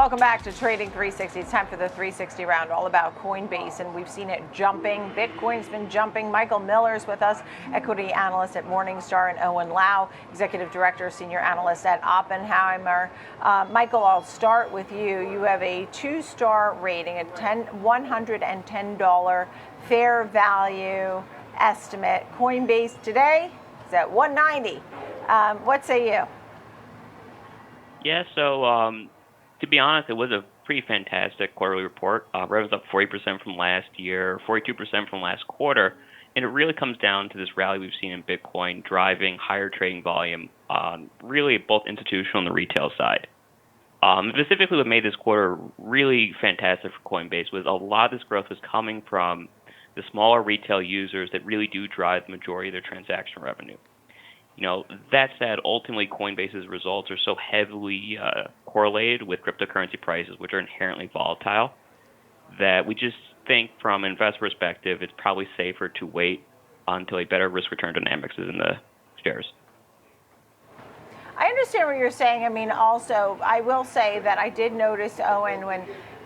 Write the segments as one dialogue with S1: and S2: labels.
S1: Welcome back to Trading 360. It's time for the 360 round, all about Coinbase, and we've seen it jumping. Bitcoin's been jumping. Michael Miller's with us, equity analyst at Morningstar, and Owen Lau, executive director, senior analyst at Oppenheimer. Michael, I'll start with you. You have a 2-star rating, a $110 fair value estimate. Coinbase today is at $190. What say you?
S2: Yeah, so to be honest, it was a pretty fantastic quarterly report. Revenue's up 40% from last year, 42% from last quarter, and it really comes down to this rally we've seen in Bitcoin driving higher trading volume, really both institutional and the retail side. Specifically, what made this quarter really fantastic for Coinbase was a lot of this growth was coming from the smaller retail users that really do drive the majority of their transaction revenue. That said, ultimately, Coinbase's results are so heavily correlated with cryptocurrency prices, which are inherently volatile, that we just think from an investor perspective, it's probably safer to wait until a better risk-return dynamics is in the shares.
S1: I understand what you're saying. I mean, also, I will say that I did notice, Owen,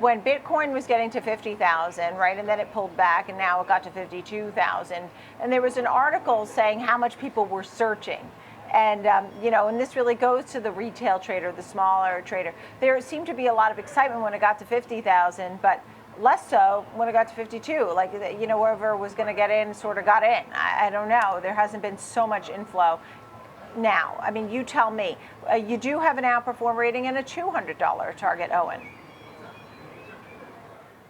S1: when Bitcoin was getting to 50,000, right, and then it pulled back, and now it got to 52,000, and there was an article saying how much people were searching. And, and this really goes to the retail trader, the smaller trader. There seemed to be a lot of excitement when it got to 50,000, but less so when it got to 52. Like, whoever was going to get in sort of got in. I don't know. There hasn't been so much inflow. Now, I mean, you tell me. You do have an outperform rating and a $200 target, Owen.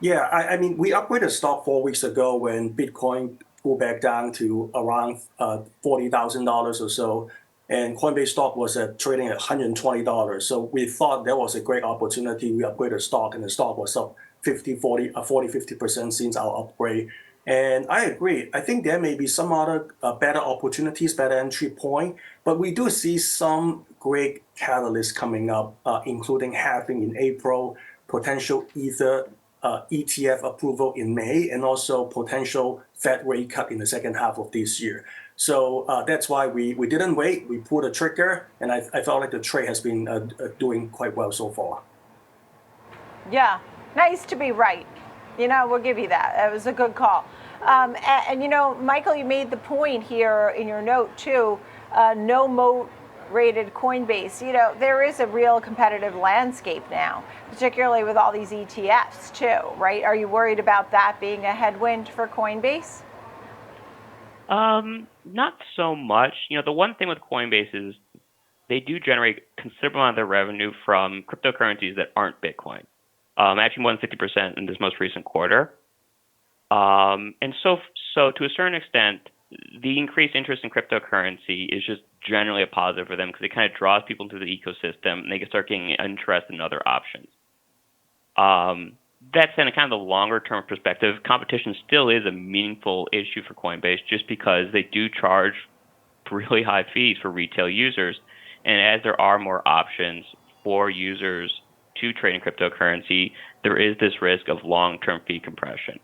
S3: Yeah, I mean, we upgraded stock 4 weeks ago when Bitcoin pulled back down to around $40,000 or so, and Coinbase stock was trading at $120. So we thought that was a great opportunity. We upgraded stock, and the stock was up 50% since our upgrade. And I agree. I think there may be some other better opportunities, better entry point, but we do see some great catalysts coming up, including having in April potential Ether ETF approval in May, and also potential Fed rate cut in the second half of this year. So that's why we didn't wait. We pulled the trigger, and I felt like the trade has been doing quite well so far.
S1: Yeah, nice to be right. We'll give you that. It was a good call. And Michael, you made the point here in your note, too, no moat rated Coinbase. There is a real competitive landscape now, particularly with all these ETFs, too, right? Are you worried about that being a headwind for Coinbase?
S2: Not so much. The one thing with Coinbase is they do generate a considerable amount of their revenue from cryptocurrencies that aren't Bitcoin. Actually more than 50% in this most recent quarter. And so to a certain extent, the increased interest in cryptocurrency is just generally a positive for them because it kind of draws people into the ecosystem and they can start getting interested in other options. That said, in kind of the longer term perspective, competition still is a meaningful issue for Coinbase just because they do charge really high fees for retail users. And as there are more options for users to trade in cryptocurrency, there is this risk of long-term fee compression,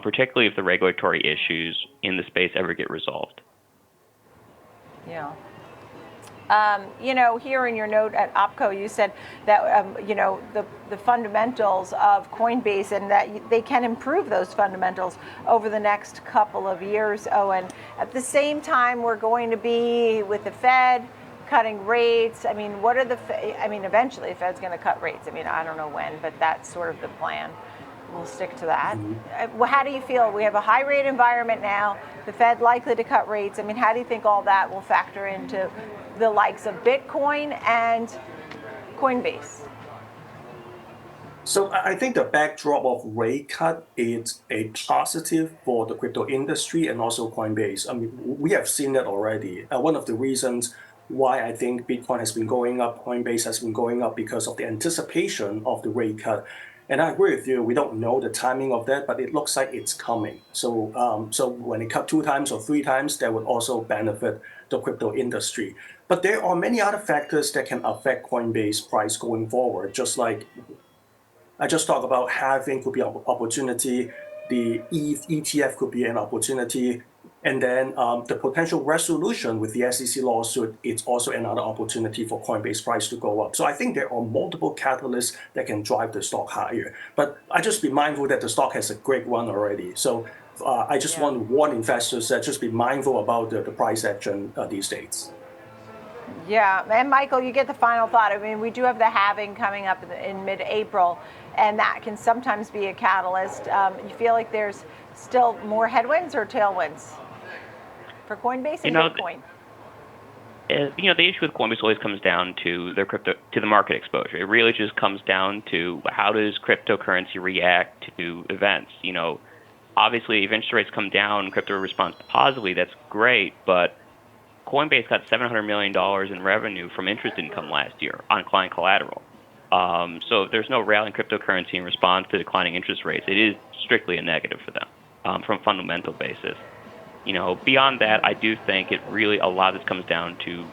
S2: particularly if the regulatory issues in the space ever get resolved.
S1: Yeah. Here in your note at OpCo, you said that, the fundamentals of Coinbase and that they can improve those fundamentals over the next couple of years, Owen. At the same time, we're going to be with the Fed cutting rates. I mean, eventually the Fed's going to cut rates. I mean, I don't know when, but that's sort of the plan. We'll stick to that. Mm-hmm. How do you feel? We have a high rate environment now, the Fed likely to cut rates. I mean, how do you think all that will factor into the likes of Bitcoin and Coinbase?
S3: So I think the backdrop of rate cut is a positive for the crypto industry and also Coinbase. I mean, we have seen that already. One of the reasons why I think Bitcoin has been going up, Coinbase has been going up because of the anticipation of the rate cut. And I agree with you, we don't know the timing of that, but it looks like it's coming. So so when it cut 2 times or 3 times, that would also benefit the crypto industry. But there are many other factors that can affect Coinbase price going forward, just like I just talked about halving could be an opportunity, the ETH ETF could be an opportunity, And then the potential resolution with the SEC lawsuit, it's also another opportunity for Coinbase price to go up. So I think there are multiple catalysts that can drive the stock higher. But I just be mindful that the stock has a great run already. So I just want to warn investors that just be mindful about the price action these days.
S1: Yeah, and Michael, you get the final thought. I mean, we do have the halving coming up in mid-April, and that can sometimes be a catalyst. You feel like there's still more headwinds or tailwinds for Coinbase and Bitcoin?
S2: The issue with Coinbase always comes down to their to the market exposure. It really just comes down to how does cryptocurrency react to events. Obviously, if interest rates come down, crypto responds positively. That's great, but Coinbase got $700 million in revenue from interest income last year on client collateral. So if there's no rally in cryptocurrency in response to declining interest rates, it is strictly a negative for them from a fundamental basis. Beyond that, I do think a lot of this comes down to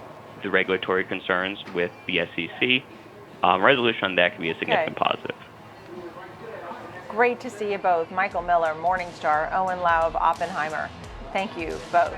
S2: the regulatory concerns with the SEC. Resolution on that could be a significant positive.
S1: Great to see you both. Michael Miller, Morningstar, Owen Lau of Oppenheimer. Thank you both.